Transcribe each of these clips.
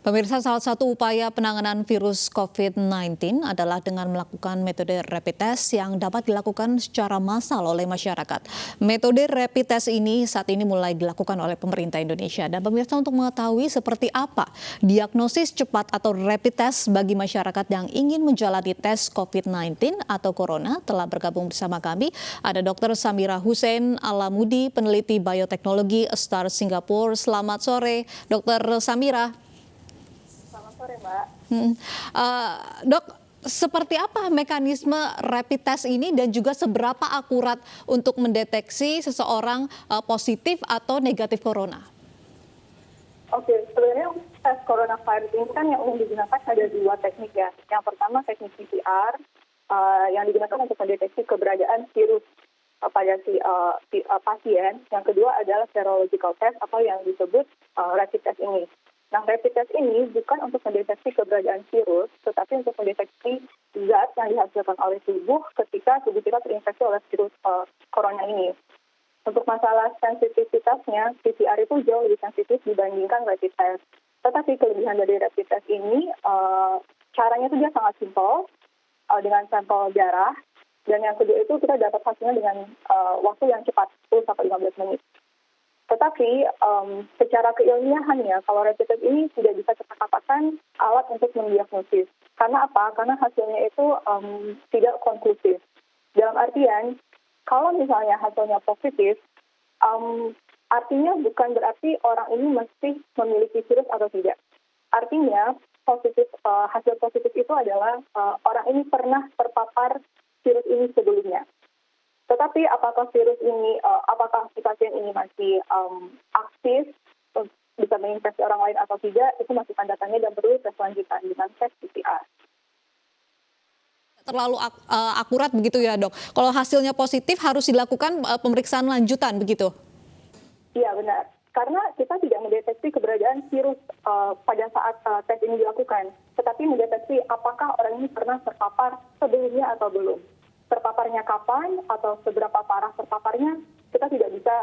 Pemirsa, salah satu upaya penanganan virus COVID-19 adalah dengan melakukan metode rapid test yang dapat dilakukan secara massal oleh masyarakat. Metode rapid test ini saat ini mulai dilakukan oleh pemerintah Indonesia. Dan pemirsa, untuk mengetahui seperti apa diagnosis cepat atau rapid test bagi masyarakat yang ingin menjalani tes COVID-19 atau corona, telah bergabung bersama kami. Ada Dr. Samira Hussein Alamudi, peneliti bioteknologi Star Singapore. Selamat sore, Dr. Samira. Sore, Mbak. Dok, seperti apa mekanisme rapid test ini dan juga seberapa akurat untuk mendeteksi seseorang positif atau negatif corona? Oke, sebenarnya tes coronavirus ini kan yang umum digunakan ada dua teknik ya. Yang pertama teknik PCR yang digunakan untuk mendeteksi keberadaan virus pada si pasien. Yang kedua adalah serological test atau yang disebut rapid test ini. Nah, rapid test ini bukan untuk mendeteksi keberadaan virus, tetapi untuk mendeteksi zat yang dihasilkan oleh tubuh ketika tubuh kita terinfeksi oleh virus corona ini. Untuk masalah sensitivitasnya, PCR itu jauh lebih sensitif dibandingkan rapid test. Tetapi kelebihan dari rapid test ini, caranya itu dia sangat simpel, dengan sampel darah. Dan yang kedua itu kita dapat hasilnya dengan waktu yang cepat, 10-15 menit. Tetapi secara keilmiahannya, kalau rapid test ini tidak bisa kita katakan alat untuk mendiagnosis. Karena apa? Karena hasilnya itu tidak konklusif. Dalam artian, kalau misalnya hasilnya positif, artinya bukan berarti orang ini mesti memiliki virus atau tidak. Artinya, hasil positif itu adalah orang ini pernah terpapar virus ini sebelumnya. Tetapi apakah virus ini, apakah si pasien ini masih aktif, bisa menginfeksi orang lain atau tidak, itu masih tanda tanya dan perlu tes lanjutan dengan tes PCR. Terlalu akurat begitu ya, Dok? Kalau hasilnya positif harus dilakukan pemeriksaan lanjutan begitu? Iya, benar. Karena kita tidak mendeteksi keberadaan virus pada saat tes ini dilakukan, tetapi mendeteksi apakah orang ini pernah terpapar sebelumnya atau belum. Terpaparnya kapan atau seberapa parah terpaparnya, kita tidak bisa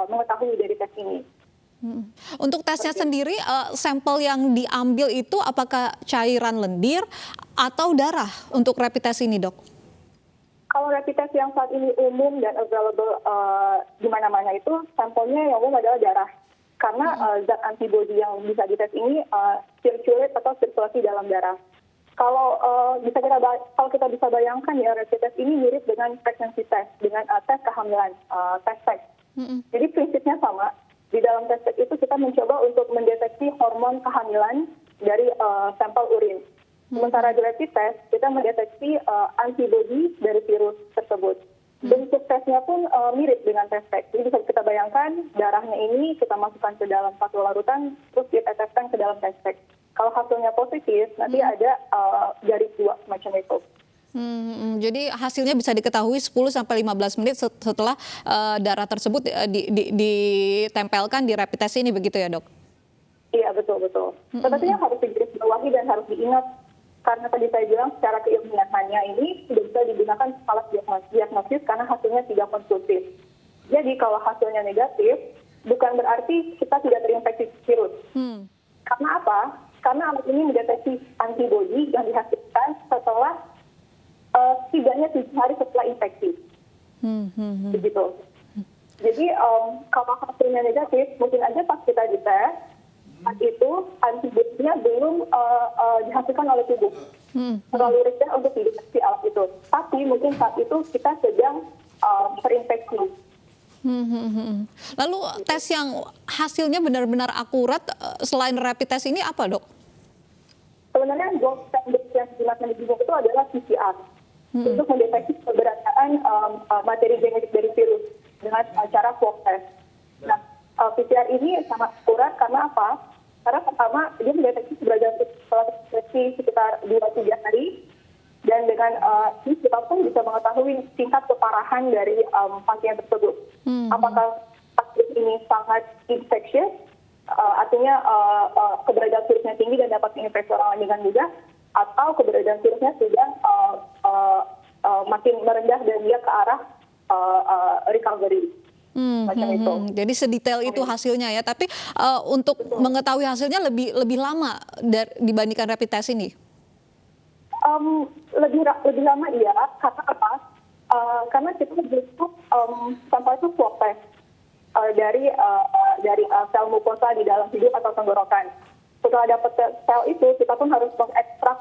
mengetahui dari tes ini. Untuk tesnya sendiri, sampel yang diambil itu apakah cairan lendir atau darah untuk rapid test ini, Dok? Kalau rapid test yang saat ini umum dan available di mana-mana itu, sampelnya yang umum adalah darah. Karena zat antibodi yang bisa dites ini circulate atau sirkulasi dalam darah. Kalau kita bisa bayangkan ya, rapid test ini mirip dengan pregnancy test, dengan tes kehamilan, test pack. Jadi prinsipnya sama. Di dalam tes pack itu kita mencoba untuk mendeteksi hormon kehamilan dari sampel urin. Sementara di rapid test kita mendeteksi antibodi dari virus tersebut. Bentuk tesnya pun mirip dengan tes pack. Jadi bisa kita bayangkan darahnya ini kita masukkan ke dalam satu larutan, terus diteteskan ke dalam tes pack. Kalau hasilnya positif, nanti ada garis dua macam itu. Jadi hasilnya bisa diketahui 10-15 menit setelah darah tersebut ditempelkan di rapid test ini, begitu ya, Dok? Iya, betul. Tetapi yang harus digarisbawahi dan harus diingat, karena tadi saya bilang secara keilmiahannya ini tidak bisa digunakan alat diagnosis karena hasilnya tidak konklusif. Jadi kalau hasilnya negatif, bukan berarti kita tidak terinfeksi virus. Karena apa? Karena alat ini mendeteksi antibodi yang dihasilkan setelah setidaknya 7 hari setelah infeksi. Begitu. Jadi kalau hasilnya negatif, mungkin aja pas kita dites, saat itu antibodinya belum dihasilkan oleh tubuh. Terlalu rendah untuk dideteksi alat itu. Tapi mungkin saat itu kita sedang terinfeksi. Lalu tes yang hasilnya benar-benar akurat selain rapid test ini apa, Dok? Sebenarnya gold standard yang digunakan di dunia itu adalah PCR untuk mendeteksi keberadaan materi genetik dari virus dengan cara swab test. Nah, PCR ini sangat akurat karena apa? Karena pertama dia mendeteksi keberadaan virus sekitar 2-3 hari. Dan dengan ini kita pun bisa mengetahui tingkat keparahan dari pasien tersebut. Apakah pasien ini sangat infectious, artinya keberadaan virusnya tinggi dan dapat menginfeksi orang lain dengan mudah, atau keberadaan virusnya sudah makin merendah dan dia ke arah recovery. macam itu. Jadi sedetail itu hasilnya ya. Tapi untuk mengetahui hasilnya lebih lama dibandingkan rapid test ini. Lebih lama iya, karena apa? Karena kita butuh sampel itu swab test dari sel mukosa di dalam hidung atau tenggorokan. Setelah dapat sel itu, kita pun harus mengekstrak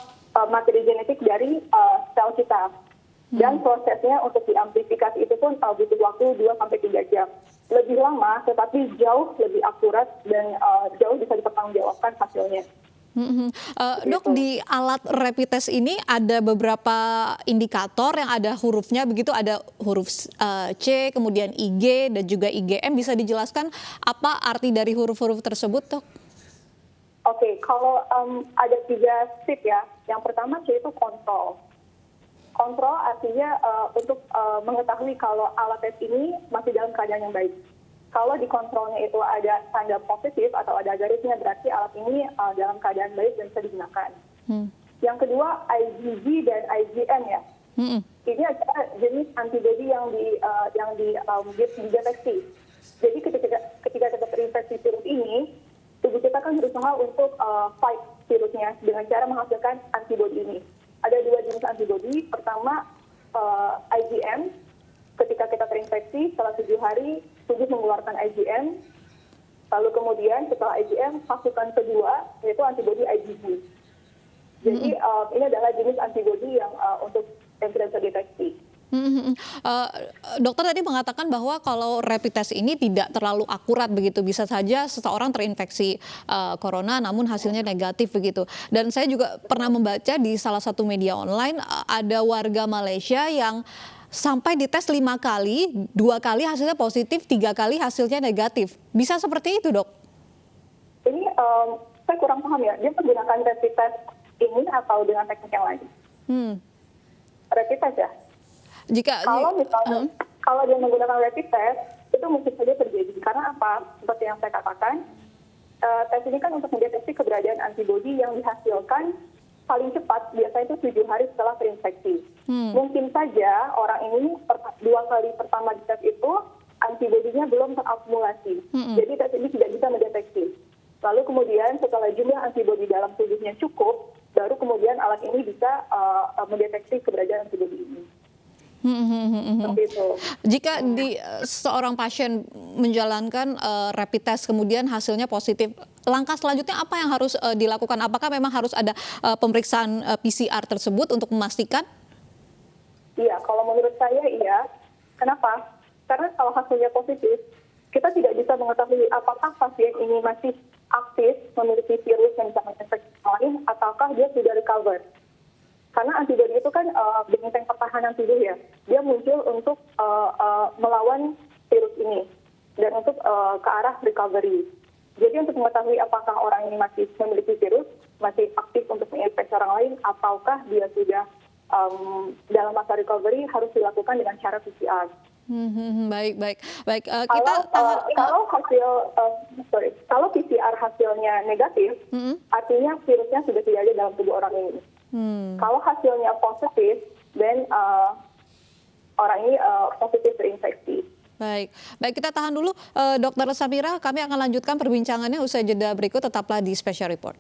materi genetik dari sel kita. Dan prosesnya untuk diamplifikasi itu pun butuh waktu 2-3 jam. Lebih lama, tetapi jauh lebih akurat dan jauh bisa dipertanggungjawabkan hasilnya. Dok, di alat rapid test ini ada beberapa indikator yang ada hurufnya begitu, ada huruf C, kemudian IG dan juga IgM. Bisa dijelaskan apa arti dari huruf-huruf tersebut, Dok? Oke, kalau ada 3 step ya. Yang pertama C itu kontrol. Kontrol artinya untuk mengetahui kalau alat tes ini masih dalam keadaan yang baik. Kalau di kontrolnya itu ada tanda positif atau ada garisnya, berarti alat ini dalam keadaan baik dan bisa digunakan. Yang kedua, IgG dan IgM ya. Ini adalah jenis antibodi yang dideteksi. Jadi ketika kita terinfeksi virus ini, tubuh kita kan berusaha untuk fight virusnya dengan cara menghasilkan antibodi ini. Ada 2 jenis antibodi. Pertama, IgM. Ketika kita terinfeksi, setelah 7 hari, tubuh mengeluarkan IgM. Lalu kemudian setelah IgM, pasukan kedua, yaitu antibodi IgG. Jadi ini adalah jenis antibodi yang tidak bisa deteksi. Dokter tadi mengatakan bahwa kalau rapid test ini tidak terlalu akurat begitu, bisa saja seseorang terinfeksi corona namun hasilnya negatif begitu. Dan saya juga pernah membaca di salah satu media online ada warga Malaysia yang sampai dites 5 kali, 2 kali hasilnya positif, 3 kali hasilnya negatif. Bisa seperti itu, Dok? Ini saya kurang paham ya, dia menggunakan rapid test ini atau dengan teknik yang lain? Rapid test ya? Kalau misalnya, kalau dia menggunakan rapid test, itu mungkin saja terjadi. Karena apa? Seperti yang saya katakan, tes ini kan untuk mendeteksi keberadaan antibodi yang dihasilkan paling cepat, biasanya itu 7 hari setelah terinfeksi. Mungkin saja orang ini 2 kali pertama di tes itu, antibodinya belum terakumulasi. Jadi tes ini tidak bisa mendeteksi. Lalu kemudian setelah jumlah antibodi dalam tubuhnya cukup, baru kemudian alat ini bisa mendeteksi keberadaan antibodi ini. Jika seorang pasien menjalankan rapid test kemudian hasilnya positif, langkah selanjutnya apa yang harus dilakukan? Apakah memang harus ada pemeriksaan PCR tersebut untuk memastikan? Iya, kalau menurut saya iya. Kenapa? Karena kalau hasilnya positif, kita tidak bisa mengetahui apakah pasien ini masih aktif memiliki virus yang bisa menginfeksi lain, ataukah dia sudah recover. Karena antibodi itu kan benteng pertahanan tubuh ya. Dia muncul untuk melawan virus ini dan untuk ke arah recovery. Jadi untuk mengetahui apakah orang ini masih memiliki virus, masih aktif untuk menginfeksi orang lain, ataukah dia sudah dalam masa recovery, harus dilakukan dengan cara PCR. Baik. Kalau PCR hasilnya negatif, artinya virusnya sudah tidak ada dalam tubuh orang ini. Kalau hasilnya positif, dan orang ini positif terinfeksi. Baik, kita tahan dulu, Dr. Samira. Kami akan lanjutkan perbincangannya usai jeda berikut. Tetaplah di Special Report.